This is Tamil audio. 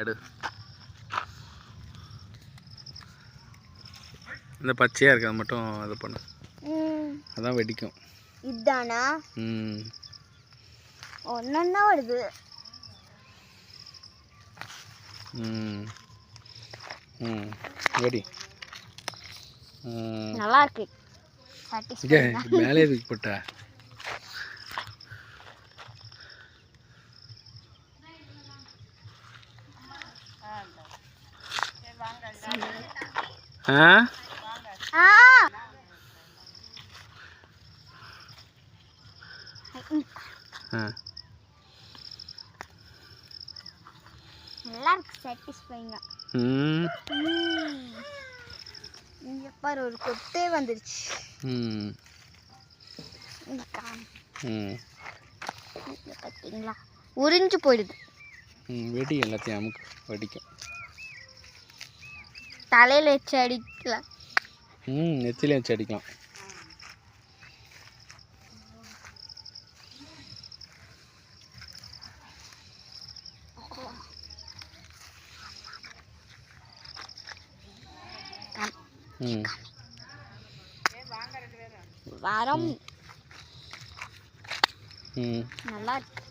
எடு இந்த பச்சையாக இருக்கு அது மட்டும் இது பண்ணு. அதான் வெடிக்கும். இதுதானா? ஒன்றா வருது. வெடி நல்லா இருக்கு. மேலே எதுக்கு போட்ட? நல்லா இருக்கு. சாட்டிஸ்ஃபைங்க. இங்க பாரு ஒரு கொட்டே வந்துருச்சு. பார்த்தீங்களா உறிஞ்சு போயிடுது. வெடி எல்லாத்தையும் அமுக்கு வெடிக்கும். தலையில் வச்சு அடிக்கலாம். நெத்திலே வச்சு அடிக்கலாம். வாரம் நல்லா இருக்கு.